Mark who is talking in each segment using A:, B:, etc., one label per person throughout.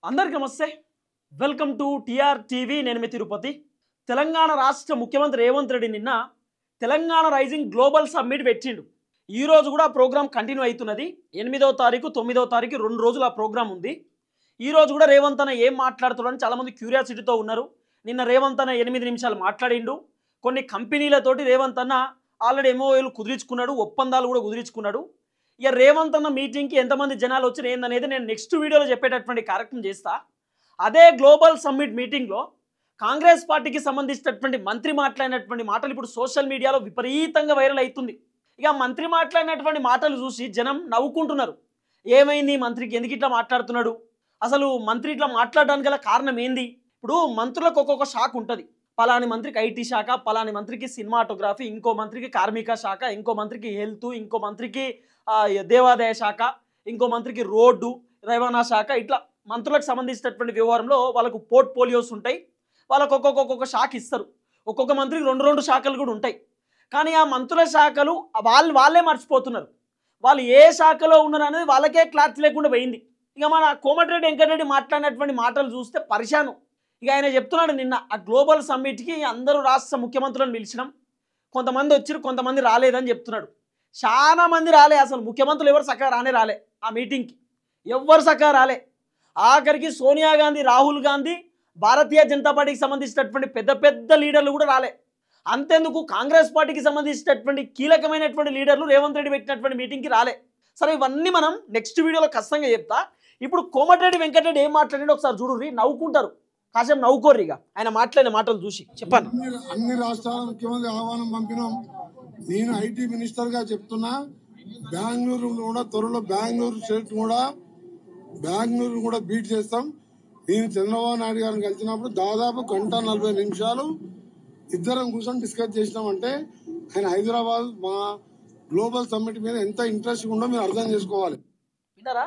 A: అందరికీ నమస్తే. Welcome to TR TV. నేను మీ తిరుపతి. తెలంగాణ రాష్ట్ర ముఖ్యమంత్రి రేవంత్ రెడ్డి నిన్న తెలంగాణ రైజింగ్ గ్లోబల్ సమ్మిట్ పెట్టిండు. ఈ రోజు కూడా ప్రోగ్రామ్ కంటిన్యూ అవుతున్నది. 8వ తారీఖు 9వ తారీఖు 2 రోజులు ఆ ప్రోగ్రామ్ ఉంది. ఈ రోజు కూడా రేవంత్ అన్న ఏం మాట్లాడుతున్నాడని చాలా మంది క్యూరియాసిటీతో ఉన్నారు. నిన్న రేవంత్ అన్న 8 నిమిషాలు మాట్లాడిండు. కొన్ని కంపెనీలతోటి రేవంత్ అన్న ఆల్రెడీ ఎంఓఏలు కుదిరించుకున్నాడు, ఒప్పందాలు కూడా కుదిరించుకున్నాడు. ఇక రేవంత్ అన్న మీటింగ్కి ఎంతమంది జనాలు వచ్చి ఏందనేది నేను నెక్స్ట్ వీడియోలో చెప్పేటటువంటి కార్యక్రమం చేస్తా. అదే గ్లోబల్ సమ్మిట్ మీటింగ్లో కాంగ్రెస్ పార్టీకి సంబంధించినటువంటి మంత్రి మాట్లాడినటువంటి మాటలు ఇప్పుడు సోషల్ మీడియాలో విపరీతంగా వైరల్ అవుతుంది. ఇక మంత్రి మాట్లాడినటువంటి మాటలు చూసి జనం నవ్వుకుంటున్నారు. ఏమైంది మంత్రికి, ఎందుకు ఇట్లా మాట్లాడుతున్నాడు, అసలు మంత్రి ఇట్లా మాట్లాడడానికి గల కారణం ఏంది? ఇప్పుడు మంత్రులకు ఒక్కొక్క శాఖ ఉంటుంది. పలాని మంత్రికి ఐటీ శాఖ, పలాని మంత్రికి సినిమాటోగ్రఫీ, ఇంకో మంత్రికి కార్మిక శాఖ, ఇంకో మంత్రికి హెల్త్, ఇంకో మంత్రికి దేవాదాయ శాఖ, ఇంకో మంత్రికి రోడ్డు రవాణా శాఖ. ఇట్లా మంత్రులకు సంబంధించినటువంటి వ్యవహారంలో వాళ్ళకు పోర్ట్ఫోలియోస్ ఉంటాయి. వాళ్ళకు ఒక్కొక్క శాఖ ఇస్తారు. ఒక్కొక్క మంత్రికి 2 శాఖలు కూడా ఉంటాయి. కానీ ఆ మంత్రుల శాఖలు వాళ్ళే మర్చిపోతున్నారు. వాళ్ళు ఏ శాఖలో ఉన్నారు అనేది వాళ్ళకే క్లారిటీ లేకుండా పోయింది. ఇక మన కోమటిరెడ్డి వెంకటరెడ్డి మాట్లాడినటువంటి మాటలు చూస్తే పరిశాను. ఇక ఆయన చెప్తున్నాడు, నిన్న ఆ గ్లోబల్ సమ్మిట్కి అందరూ రాష్ట్ర ముఖ్యమంత్రులను పిలిచినాం, కొంతమంది వచ్చారు, కొంతమంది రాలేదని చెప్తున్నాడు. చాలా మంది రాలే, అసలు ముఖ్యమంత్రులు ఎవరు చక్కగా రాలే ఆ మీటింగ్కి, ఎవ్వరు చక్కగా రాలే. ఆఖరికి సోనియా గాంధీ, రాహుల్ గాంధీ, భారతీయ జనతా పార్టీకి సంబంధించినటువంటి పెద్ద లీడర్లు కూడా రాలే. అంతెందుకు కాంగ్రెస్ పార్టీకి సంబంధించినటువంటి కీలకమైనటువంటి లీడర్లు రేవంత్ రెడ్డి పెట్టినటువంటి మీటింగ్కి రాలే. సరే, ఇవన్నీ మనం నెక్స్ట్ వీడియోలో ఖచ్చితంగా చెప్తా. ఇప్పుడు కోమటిరెడ్డి వెంకటరెడ్డి ఏం మాట్లాడాడో ఒకసారి చూడుర్రి, నవ్వుకుంటారు, కాసేపు నవ్వుకోర్రి. ఇక ఆయన మాట్లాడిన మాటలు చూసి చెప్పండి.
B: అన్ని రాష్ట్రాల ముఖ్యమంత్రి ఆహ్వానం పంపినాం. నేను ఐటీ మినిస్టర్ గా చెప్తున్నా, బెంగళూరు కూడా త్వరలో బెంగళూరు కూడా బీట్ చేస్తాం. నేను చంద్రబాబు నాయుడు గారిని కలిసినప్పుడు దాదాపు 1:40 ఇద్దరం కూర్చొని డిస్కస్ చేసినామంటే ఆయన హైదరాబాద్ మా గ్లోబల్ సమ్మిట్ మీద ఎంత ఇంట్రెస్ట్ ఉందో మీరు అర్థం చేసుకోవాలి.
A: విన్నారా?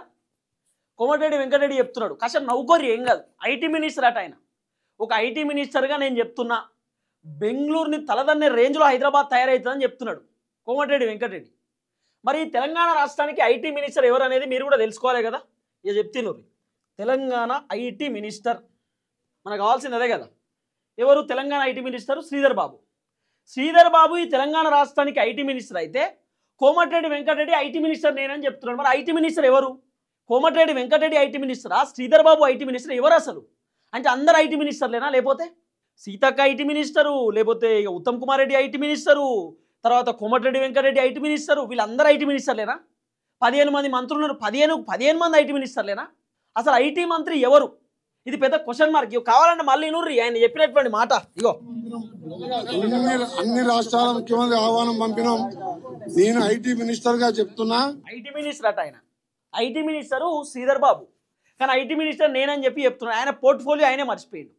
A: కోమటిరెడ్డి వెంకటరెడ్డి చెప్తున్నాడు, కాసేపు నవ్వుకోరి, ఏం కాదు. ఐటీ మినిస్టర్ అట ఆయన. ఒక ఐటీ మినిస్టర్గా నేను చెప్తున్నా, బెంగళూరుని తలదన్నే రేంజ్లో హైదరాబాద్ తయారవుతుందని చెప్తున్నాడు కోమటిరెడ్డి వెంకటరెడ్డి. మరి తెలంగాణ రాష్ట్రానికి ఐటీ మినిస్టర్ ఎవరు అనేది మీరు కూడా తెలుసుకోవాలి కదా. ఇక చెప్తున్నారు, తెలంగాణ ఐటీ మినిస్టర్ మనకు కావాల్సింది అదే కదా. ఎవరు తెలంగాణ ఐటీ మినిస్టర్? శ్రీధర్ బాబు ఈ తెలంగాణ రాష్ట్రానికి ఐటీ మినిస్టర్ అయితే, కోమటిరెడ్డి వెంకటరెడ్డి ఐటీ మినిస్టర్ నేనని చెప్తున్నాడు. మరి ఐటీ మినిస్టర్ ఎవరు? కోమటిరెడ్డి వెంకటరెడ్డి ఐటీ మినిస్టరా, శ్రీధర్ బాబు ఐటీ మినిస్టర్ ఎవరు అసలు? అంటే అందరు ఐటీ మినిస్టర్లేనా? లేకపోతే సీతక్క ఐటీ మినిస్టరు, లేకపోతే ఉత్తమ్ కుమార్ రెడ్డి ఐటీ మినిస్టరు, తర్వాత కోమటిరెడ్డి వెంకటరెడ్డి ఐటీ మినిస్టరు, వీళ్ళందరూ ఐటీ మినిస్టర్లేనా? 15 మంది మంత్రులు ఉన్నారు, 15 మంది ఐటీ మినిస్టర్లేనా? అసలు ఐటీ మంత్రి ఎవరు? ఇది పెద్ద క్వశ్చన్ మార్క్. కావాలంటే మళ్ళీ నూర్రి ఆయన చెప్పినటువంటి మాట. ఇగో,
B: అన్ని రాష్ట్రాల ముఖ్యమంత్రి ఆహ్వానం పంపినాం. నేను ఐటీ మినిస్టర్ గా చెప్తున్నా.
A: ఐటీ మినిస్టర్ అట ఆయన. ఐటీ మినిస్టరు శ్రీధర్ బాబు, కానీ ఐటీ మినిస్టర్ నేనని చెప్తున్నాడు. ఆయన పోర్ట్ఫోలియో ఆయనే మర్చిపోయాడు.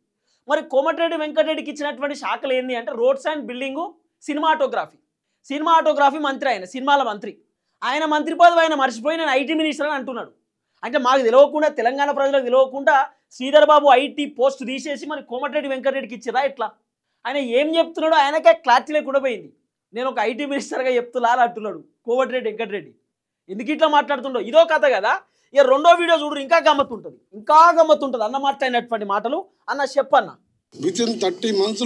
A: మరి కోమటిరెడ్డి వెంకటరెడ్డికి ఇచ్చినటువంటి శాఖలు ఏంటి అంటే, రోడ్స్ అండ్ బిల్డింగు, సినిమాటోగ్రఫీ మంత్రి. ఆయన సినిమాల మంత్రి. ఆయన మంత్రి పదవి ఆయన మర్చిపోయి నేను ఐటీ మినిస్టర్ అని అంటున్నాడు. అంటే మాకు తెలియకుండా, తెలంగాణ ప్రజలకు తెలియకుండా శ్రీధర్ బాబు ఐటీ పోస్ట్ తీసేసి మరి కోమటిరెడ్డి వెంకటరెడ్డికి ఇచ్చిరా ఎట్లా? ఆయన ఏం చెప్తున్నాడో ఆయనకే క్లారిటీ లేకుండా పోయింది. నేను ఒక ఐటీ మినిస్టర్గా చెప్తున్నా అని అంటున్నాడు కోమటిరెడ్డి వెంకటరెడ్డి. ఎందుకు ఇట్లా మాట్లాడుతుండో ఇదో కథ కదా. ఇక రెండో వీడియో చూడు, ఇంకా గమ్మత్తుంటుంది అన్న మాట్లాడినటువంటి మాటలు. అన్న చెప్పన్న.
B: వితిన్ 30 months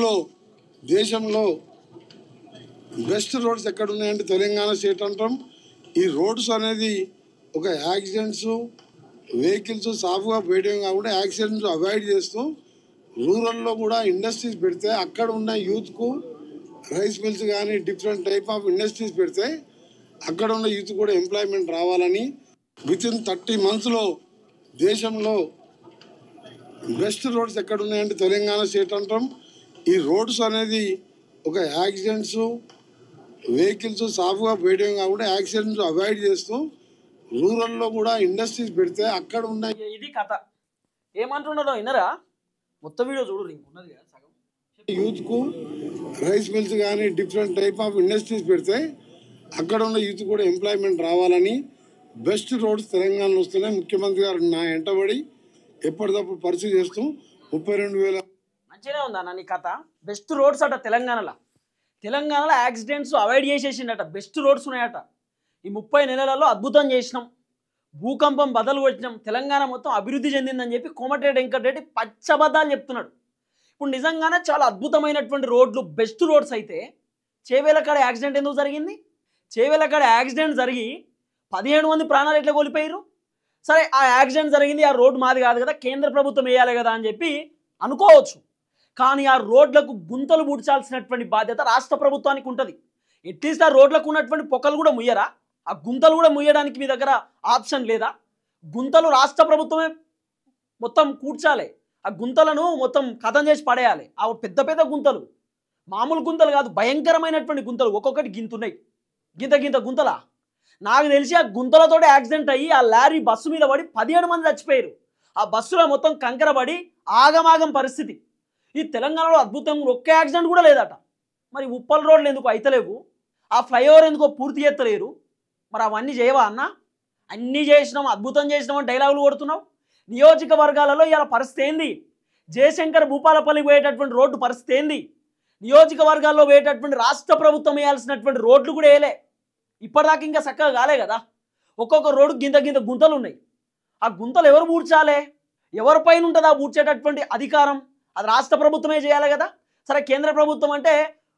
B: దేశంలో బెస్ట్ రోడ్స్ ఎక్కడ ఉన్నాయంటే తెలంగాణ స్టేట్ అంటాం. ఈ రోడ్స్ అనేది ఒక యాక్సిడెంట్స్, వెహికల్స్ సాఫ్గా పోయడం కాకుండా యాక్సిడెంట్స్ అవాయిడ్ చేస్తూ రూరల్లో కూడా ఇండస్ట్రీస్ పెడితే అక్కడ ఉన్న యూత్కు రైస్ మిల్స్ కానీ డిఫరెంట్ టైప్ ఆఫ్ ఇండస్ట్రీస్ పెడితే అక్కడ ఉన్న యూత్ కూడా ఎంప్లాయ్మెంట్ రావాలని వితిన్ 30 months దేశంలో బెస్ట్ రోడ్స్ ఎక్కడ ఉన్నాయంటే తెలంగాణ స్టేట్ అంటాం. ఈ రోడ్స్ అనేది ఒక యాక్సిడెంట్స్, వెహికల్స్ సాఫ్గా పోయడం కాకుండా యాక్సిడెంట్స్ అవాయిడ్ చేస్తూ రూరల్లో కూడా ఇండస్ట్రీస్ పెడితే అక్కడ ఉన్న
A: ఇది కథ. ఏమంటున్నారో విన్నరా? మొత్తం వీడియో చూడు, ఉన్నది కదా సగం.
B: యూత్కు రైస్ మిల్స్ కానీ డిఫరెంట్ టైప్ ఆఫ్ ఇండస్ట్రీస్ పెడితే అక్కడ ఉన్న యూత్ కూడా ఎంప్లాయ్మెంట్ రావాలని బెస్ట్ రోడ్స్ తెలంగాణలో వస్తున్నాయి. ముఖ్యమంత్రి గారు నా వెంటబడి ఎప్పటికప్పుడు పరిస్థితి చేస్తూ 32,000.
A: మంచిగానే ఉందా నీ కథ? బెస్ట్ రోడ్స్ అట తెలంగాణలో యాక్సిడెంట్స్ అవాయిడ్ చేసేసిండట. బెస్ట్ రోడ్స్ ఉన్నాయట. ఈ 30 నెలలలో అద్భుతం చేసినాం. భూకంపం బదలు కొట్టినాం, తెలంగాణ మొత్తం అభివృద్ధి చెందిందని చెప్పి కోమటిరెడ్డి వెంకటరెడ్డి పచ్చబద్దాలు చెప్తున్నాడు. ఇప్పుడు నిజంగానే చాలా అద్భుతమైనటువంటి రోడ్లు, బెస్ట్ రోడ్స్ అయితే చేవేల కాడ యాక్సిడెంట్ ఎందుకు జరిగింది? చేవేల కాడ యాక్సిడెంట్ జరిగి 17 మంది ప్రాణాలు ఎట్లా కోల్పోయారు? సరే, ఆ యాక్సిడెంట్ జరిగింది, ఆ రోడ్డు మాది కాదు కదా, కేంద్ర ప్రభుత్వం వేయాలి కదా అని చెప్పి అనుకోవచ్చు. కానీ ఆ రోడ్లకు గుంతలు పూడ్చాల్సినటువంటి బాధ్యత రాష్ట్ర ప్రభుత్వానికి ఉంటుంది. అట్లీస్ట్ ఆ రోడ్లకు ఉన్నటువంటి పొక్కలు కూడా ముయ్యరా? ఆ గుంతలు కూడా ముయ్యడానికి మీ దగ్గర ఆప్షన్ లేదా? గుంతలు రాష్ట్ర ప్రభుత్వమే మొత్తం కూర్చాలి, ఆ గుంతలను మొత్తం కథం చేసి పడేయాలి. ఆ పెద్ద పెద్ద గుంతలు, మామూలు గుంతలు కాదు, భయంకరమైనటువంటి గుంతలు, ఒక్కొక్కటి గింతున్నాయి, గింత గుంతలా. నాకు తెలిసి ఆ గుంతలతోటి యాక్సిడెంట్ అయ్యి ఆ లారీ బస్సు మీద పడి 17 మంది చచ్చిపోయారు. ఆ బస్సులో మొత్తం కంకర పడి ఆగమాగం పరిస్థితి. ఈ తెలంగాణలో అద్భుతంగా ఒక్క యాక్సిడెంట్ కూడా లేదట. మరి ఉప్పల్ రోడ్లు ఎందుకు అయితలేవు? ఆ ఫ్లైఓవర్ ఎందుకో పూర్తి చేస్తలేరు? మరి అవన్నీ చేయవా అన్న? అన్నీ చేసినాం, అద్భుతం చేసినాం అని డైలాగులు కొడుతున్నావు. నియోజకవర్గాలలో ఇలా పరిస్థితి ఏంది? జయశంకర్ భూపాలపల్లికి పోయేటటువంటి రోడ్డు పరిస్థితి ఏంది? నియోజకవర్గాల్లో పోయేటటువంటి రాష్ట్ర ప్రభుత్వం వేయాల్సినటువంటి రోడ్లు కూడా వేయలే. ఇప్పటిదాకా ఇంకా చక్కగా కాలే కదా. ఒక్కొక్క రోడ్డు గింత గుంతలు ఉన్నాయి. ఆ గుంతలు ఎవరు పూడ్చాలి? ఎవరిపైన ఉంటుంది ఆ పూడ్చేటటువంటి అధికారం? అది రాష్ట్ర ప్రభుత్వమే చేయాలి కదా. సరే, కేంద్ర ప్రభుత్వం అంటే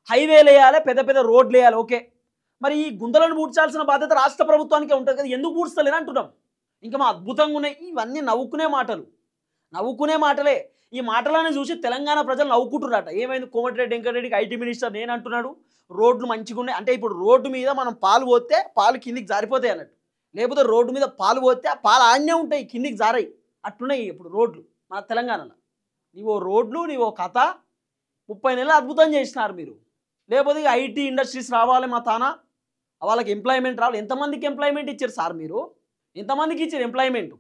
A: హైవేలు వేయాలి, పెద్ద పెద్ద రోడ్లు వేయాలి, ఓకే. మరి ఈ గుంతలను పూడ్చాల్సిన బాధ్యత రాష్ట్ర ప్రభుత్వానికే ఉంటుంది కదా. ఎందుకు పూడ్చలేని అంటున్నాం. ఇంకా మా అద్భుతంగా ఉన్నాయి ఇవన్నీ. నవ్వుకునే మాటలే. ఈ మాటలను చూసి తెలంగాణ ప్రజలు నవ్వుకుంటున్నారట. ఏమైంది? కోమటిరెడ్డి వెంకటరెడ్డికి ఐటీ మినిస్టర్ నేను అంటున్నాడు, రోడ్లు మంచిగా ఉన్నాయి అంటే. ఇప్పుడు రోడ్డు మీద మనం పాలు పోతే పాలు కిందికి జారిపోతాయి అన్నట్టు. లేకపోతే రోడ్డు మీద పాలు పోతే ఆ పాలు ఆడనే ఉంటాయి, కిందికి జారాయి. అట్లున్నాయి ఇప్పుడు రోడ్లు మన తెలంగాణలో. నీవో రోడ్లు, నీవో కథ. 30 నెలలు అద్భుతం చేసినారు మీరు. లేకపోతే ఐటీ ఇండస్ట్రీస్ రావాలి మా తానా, వాళ్ళకి ఎంప్లాయ్మెంట్ రావాలి. ఎంతమందికి ఎంప్లాయ్మెంట్ ఇచ్చారు సార్ మీరు? ఎంతమందికి ఇచ్చారు ఎంప్లాయ్మెంట్?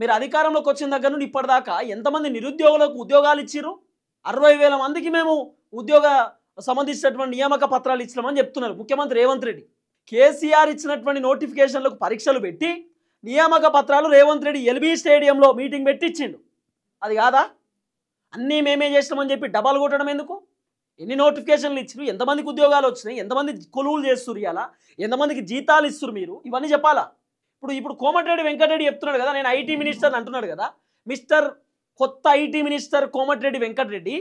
A: మీరు అధికారంలోకి వచ్చిన దగ్గర నుండి ఇప్పటిదాకా ఎంతమంది నిరుద్యోగులకు ఉద్యోగాలు ఇచ్చారు? 60,000 మందికి మేము ఉద్యోగ సంబంధించినటువంటి నియామక పత్రాలు ఇచ్చినామని చెప్తున్నారు ముఖ్యమంత్రి రేవంత్ రెడ్డి. కేసీఆర్ ఇచ్చినటువంటి నోటిఫికేషన్లకు పరీక్షలు పెట్టి నియామక పత్రాలు రేవంత్ రెడ్డి ఎల్బీ స్టేడియంలో మీటింగ్ పెట్టి ఇచ్చిండు. అది కాదా? అన్నీ మేమే చేసినామని చెప్పి డబాలు కొట్టడం ఎందుకు? ఎన్ని నోటిఫికేషన్లు ఇచ్చారు? ఎంతమందికి ఉద్యోగాలు వచ్చినాయి? ఎంతమంది కొలువులు చేస్తున్నారు? ఇలా ఎంతమందికి జీతాలు ఇస్తారు? మీరు ఇవన్నీ చెప్పాలా? ఇప్పుడు కోమటిరెడ్డి వెంకటరెడ్డి చెప్తున్నాడు కదా, నేను ఐటీ మినిస్టర్ అంటున్నాడు కదా. మిస్టర్ కొత్త ఐటీ మినిస్టర్ కోమటిరెడ్డి వెంకటరెడ్డి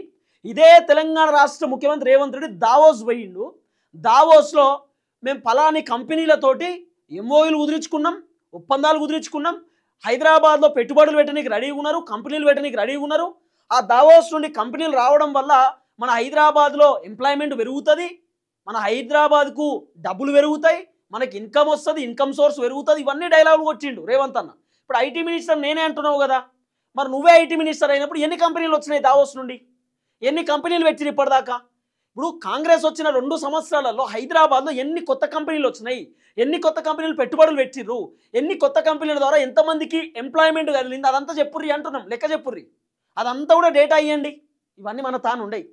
A: ఇదే తెలంగాణ రాష్ట్ర ముఖ్యమంత్రి రేవంత్ రెడ్డి దావోస్ పోయిండు. దావోస్లో మేము ఫలాని కంపెనీలతోటి ఎంఓయూలు కుదిరించుకున్నాం, ఒప్పందాలు కుదిరించుకున్నాం, హైదరాబాద్లో పెట్టుబడులు పెట్టడానికి రెడీగా ఉన్నారు, కంపెనీలు పెట్టడానికి రెడీగా ఉన్నారు. ఆ దావోస్ నుండి కంపెనీలు రావడం వల్ల మన హైదరాబాద్లో ఎంప్లాయ్మెంట్ పెరుగుతుంది, మన హైదరాబాద్కు డబ్బులు పెరుగుతాయి, మనకి ఇన్కమ్ వస్తుంది, ఇన్కమ్ సోర్స్ పెరుగుతుంది. ఇవన్నీ డైలాగులు వచ్చిండు రేవంత్ అన్న. ఇప్పుడు ఐటీ మినిస్టర్ నేనే అంటున్నావు కదా. మరి నువ్వే ఐటీ మినిస్టర్ అయినప్పుడు ఎన్ని కంపెనీలు వచ్చినాయి దావోస్ నుండి? ఎన్ని కంపెనీలు పెట్టిరు ఇప్పటిదాకా? ఇప్పుడు కాంగ్రెస్ వచ్చిన 2 సంవత్సరాలలో హైదరాబాద్లో ఎన్ని కొత్త కంపెనీలు వచ్చినాయి? ఎన్ని కొత్త కంపెనీలు పెట్టుబడులు పెట్టిర్రు? ఎన్ని కొత్త కంపెనీల ద్వారా ఎంతమందికి ఎంప్లాయ్మెంట్ కలిగింది? అదంతా చెప్పుర్రి అంటున్నాం, లెక్క చెప్పుర్రి. అదంతా కూడా డేటా ఇవ్వండి. ఇవన్నీ మన తాను ఉండయి,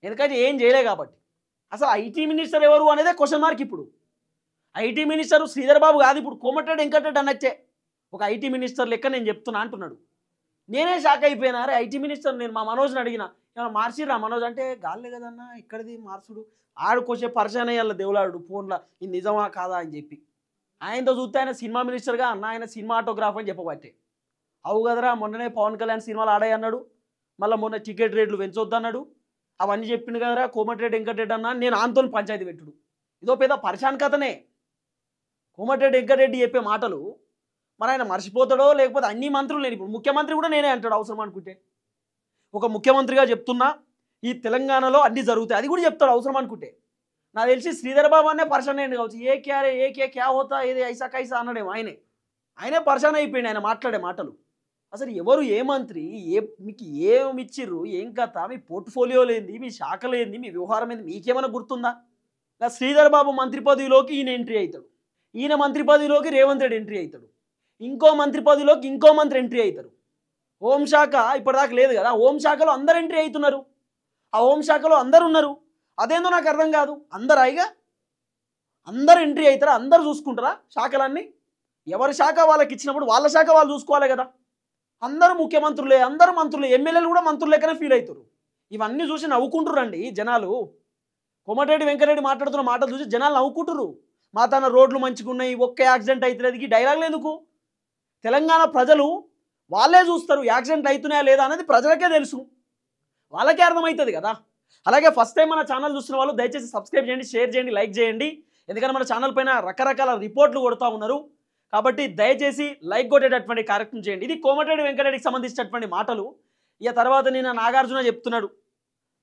A: ఎందుకంటే ఏం చేయలే కాబట్టి. అసలు ఐటీ మినిస్టర్ ఎవరు అనేదే క్వశ్చన్ మార్క్. ఇప్పుడు ఐటీ మినిస్టర్ శ్రీధర్ బాబు కాదు, ఇప్పుడు కోమటిరెడ్డి వెంకటరెడ్డి అన్నట్టే ఒక ఐటీ మినిస్టర్ లెక్క నేను చెప్తున్నా అంటున్నాడు. నేనే షాక్ అయిపోయినా. అరే ఐటీ మినిస్టర్, నేను మా మనోజ్ని అడిగిన, ఏమన్నా మార్చిరా మనోజ్ అంటే, గాల్లే కదన్నా ఇక్కడిది మార్చుడు, ఆడుకొచ్చే పరిచయం అయ్యాల దేవులాడు ఫోన్లో, ఇది నిజమా కాదా అని చెప్పి. ఆయనతో చూస్తే ఆయన సినిమా మినిస్టర్గా అన్న, ఆయన సినిమాటోగ్రాఫ్ అని చెప్పబట్టే. అవు కదరా, మొన్ననే పవన్ కళ్యాణ్ సినిమాలు ఆడాయి అన్నాడు, మళ్ళీ మొన్న టికెట్ రేట్లు పెంచొద్దు అన్నాడు, అవన్నీ చెప్పిండు కదరా కోమటిరెడ్డి వెంకటరెడ్డి అన్న. నేను ఆంతో పంచాయతీ పెట్టుడు ఇదో పెద్ద పరిశాన్ కథనే. కోమటిరెడ్డి వెంకటరెడ్డి చెప్పే మాటలు మరి ఆయన మర్చిపోతాడో, లేకపోతే అన్ని మంత్రులు నేను, ఇప్పుడు ముఖ్యమంత్రి కూడా నేనే అంటాడు అవసరం అనుకుంటే. ఒక ముఖ్యమంత్రిగా చెప్తున్నా, ఈ తెలంగాణలో అన్నీ జరుగుతాయి, అది కూడా చెప్తాడు అవసరం అనుకుంటే. నాకు తెలిసి శ్రీధర్ బాబు అనే పర్సన్ అయ్యింది కావచ్చు. ఏ క్యా హోతా ఏది ఐసా కైసా అన్నాడేమో ఆయనే పర్సన్ అయిపోయింది ఆయన మాట్లాడే మాటలు. అసలు ఎవరు, ఏ మంత్రి, మీకు ఏమి ఇచ్చిర్రు, ఏం కథ, మీ పోర్ట్ఫోలియో లేనిది, మీ శాఖ లేనిది, మీ వ్యవహారం ఏంది, మీకేమైనా గుర్తుందా? శ్రీధర్ బాబు మంత్రి పదవిలోకి ఈయన ఎంట్రీ అవుతాడు, ఈయన మంత్రి పదవిలోకి రేవంత్ రెడ్డి ఎంట్రీ అవుతాడు, ఇంకో మంత్రి పదవిలోకి ఇంకో మంత్రి ఎంట్రీ అవుతారు. హోంశాఖ ఇప్పటిదాకా లేదు కదా, హోంశాఖలో అందరు ఎంట్రీ అవుతున్నారు, ఆ హోంశాఖలో అందరు ఉన్నారు. అదేందో నాకు అర్థం కాదు. అందరు అయిగా అందరు ఎంట్రీ అవుతారా? అందరు చూసుకుంటారా శాఖలన్నీ? ఎవరి శాఖ వాళ్ళకి ఇచ్చినప్పుడు వాళ్ళ శాఖ వాళ్ళు చూసుకోవాలి కదా. అందరూ ముఖ్యమంత్రులే, అందరూ మంత్రులే, ఎమ్మెల్యేలు కూడా మంత్రులు లెక్కనే ఫీల్ అవుతారు. ఇవన్నీ చూసి నవ్వుకుంటురండి జనాలు. కోమటిరెడ్డి వెంకటరెడ్డి మాట్లాడుతున్న మాటలు చూసి జనాలు నవ్వుకుంటురు. మా తన రోడ్లు మంచిగా ఉన్నాయి, ఒక్క యాక్సిడెంట్ అవుతుంది, డైలాగులు ఎందుకు? తెలంగాణ ప్రజలు వాళ్ళే చూస్తారు యాక్సిడెంట్ అవుతున్నాయా లేదా అనేది ప్రజలకే తెలుసు, వాళ్ళకే అర్థమవుతుంది కదా. అలాగే ఫస్ట్ టైం మన ఛానల్ చూస్తున్న వాళ్ళు దయచేసి సబ్స్క్రైబ్ చేయండి, షేర్ చేయండి, లైక్ చేయండి. ఎందుకంటే మన ఛానల్ పైన రకరకాల రిపోర్ట్లు కొడుతూ ఉన్నారు కాబట్టి దయచేసి లైక్ కొట్టేటటువంటి కార్యక్రమం చేయండి. ఇది కోమటిరెడ్డి వెంకటరెడ్డికి సంబంధించినటువంటి మాటలు. ఇక తర్వాత నేను నాగార్జున చెప్తున్నాడు,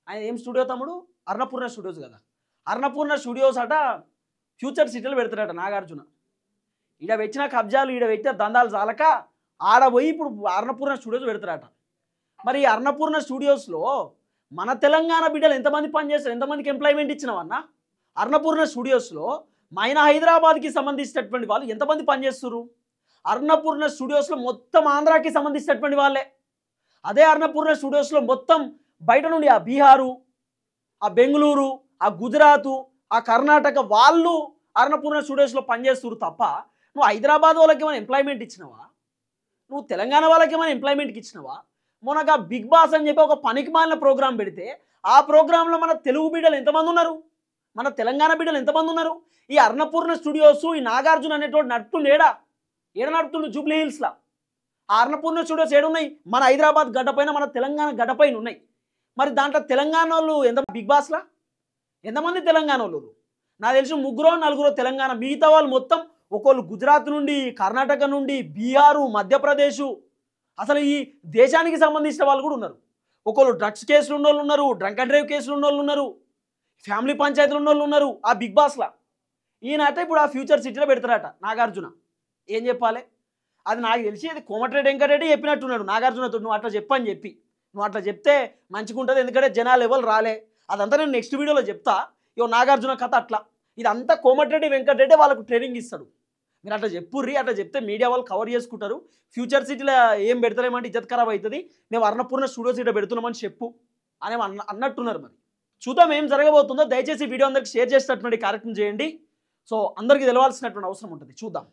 A: ఆయన ఏం స్టూడియో తమ్ముడు, అన్నపూర్ణ స్టూడియోస్ కదా, అన్నపూర్ణ స్టూడియోస్ అట ఫ్యూచర్ సిటీలో పెడతాడట నాగార్జున. ఈడ పెట్టిన కబ్జాలు, ఈడ పెట్టిన దందాలు చాలక ఆడ పోయి ఇప్పుడు అన్నపూర్ణ స్టూడియోస్ పెడతారట. మరి ఈ అన్నపూర్ణ స్టూడియోస్లో మన తెలంగాణ బిడ్డలు ఎంతమంది పనిచేస్తారు, ఎంతమందికి ఎంప్లాయ్మెంట్ ఇచ్చినావన్న? అన్నపూర్ణ స్టూడియోస్లో మైనా హైదరాబాద్కి సంబంధించినటువంటి వాళ్ళు ఎంతమంది పనిచేస్తారు? అన్నపూర్ణ స్టూడియోస్లో మొత్తం ఆంధ్రాకి సంబంధించినటువంటి వాళ్ళే. అదే అన్నపూర్ణ స్టూడియోస్లో మొత్తం బయట నుండి ఆ బీహారు, ఆ బెంగళూరు, ఆ గుజరాతు, ఆ కర్ణాటక వాళ్ళు అన్నపూర్ణ స్టూడియోస్లో పనిచేస్తారు తప్ప నువ్వు హైదరాబాద్ వాళ్ళకి ఏమైనా ఎంప్లాయ్మెంట్ ఇచ్చినావా? నువ్వు తెలంగాణ వాళ్ళకి ఏమైనా ఎంప్లాయ్మెంట్కి ఇచ్చినావా? మొన్నగా బిగ్ బాస్ అని చెప్పి ఒక పనికి మాలిన ప్రోగ్రాం పెడితే ఆ ప్రోగ్రాంలో మన తెలుగు బిడ్డలు ఎంతమంది ఉన్నారు, మన తెలంగాణ బిడ్డలు ఎంతమంది ఉన్నారు? ఈ అన్నపూర్ణ స్టూడియోస్ ఈ నాగార్జున అనేటోడు నడుపుతుండు, ఏడ నడుపుతుండు? జూబ్లీ హిల్స్లో. ఆ అన్నపూర్ణ స్టూడియోస్ ఏడున్నాయి? మన హైదరాబాద్ గడ్డపైన, మన తెలంగాణ గడ్డపైన ఉన్నాయి. మరి దాంట్లో తెలంగాణ వాళ్ళు ఎంత? బిగ్ బాస్లో ఎంతమంది తెలంగాణ వాళ్ళు? నాకు తెలిసి 3-4 తెలంగాణ, మిగతా వాళ్ళు మొత్తం ఒకళ్ళు గుజరాత్ నుండి, కర్ణాటక నుండి, బీహారు, మధ్యప్రదేశ్, అసలు ఈ దేశానికి సంబంధించిన వాళ్ళు కూడా ఉన్నారు. ఒకళ్ళు డ్రగ్స్ కేసులు ఉన్న వాళ్ళు ఉన్నారు, డ్రంక్ అండ్ డ్రైవ్ కేసులు ఉన్న వాళ్ళు ఉన్నారు, ఫ్యామిలీ పంచాయతీలు ఉన్న వాళ్ళు ఉన్నారు ఆ బిగ్ బాస్లో. ఈయన అట ఇప్పుడు ఆ ఫ్యూచర్ సిటీలో పెడతారట నాగార్జున. ఏం చెప్పాలి? అది నాకు తెలిసి అది కోమటిరెడ్డి వెంకటరెడ్డి చెప్పినట్టున్నాడు నాగార్జునతో, నువ్వు అట్లా చెప్పని చెప్పి, నువ్వు అట్లా చెప్తే మంచిగా ఉంటుంది, ఎందుకంటే జనాలు ఎవరు రాలే. అదంతా నేను నెక్స్ట్ వీడియోలో చెప్తా. ఇగో నాగార్జున కథ అట్లా, ఇదంతా కోమటిరెడ్డి వెంకటరెడ్డి వాళ్ళకు ట్రైనింగ్ ఇస్తాడు. మీరు అట్లా చెప్పుర్రి, అట్లా చెప్తే మీడియా వాళ్ళు కవర్ చేసుకుంటారు. ఫ్యూచర్ సిటీలో ఏం పెడతారేమంటే ఇజ్జత్ ఖరాబ్ అవుతుంది, మేము అన్నపూర్ణ స్టూడియో సీట్లో పెడుతున్నామని చెప్పు అని అన్నట్టున్నారు. మరి చూద్దాం ఏం జరగబోతుందో. దయచేసి వీడియో అందరికి షేర్ చేసేటటువంటి కార్యక్రమం చేయండి. సో అందరికీ తెలవాల్సినటువంటి అవసరం ఉంటుంది. చూద్దాం.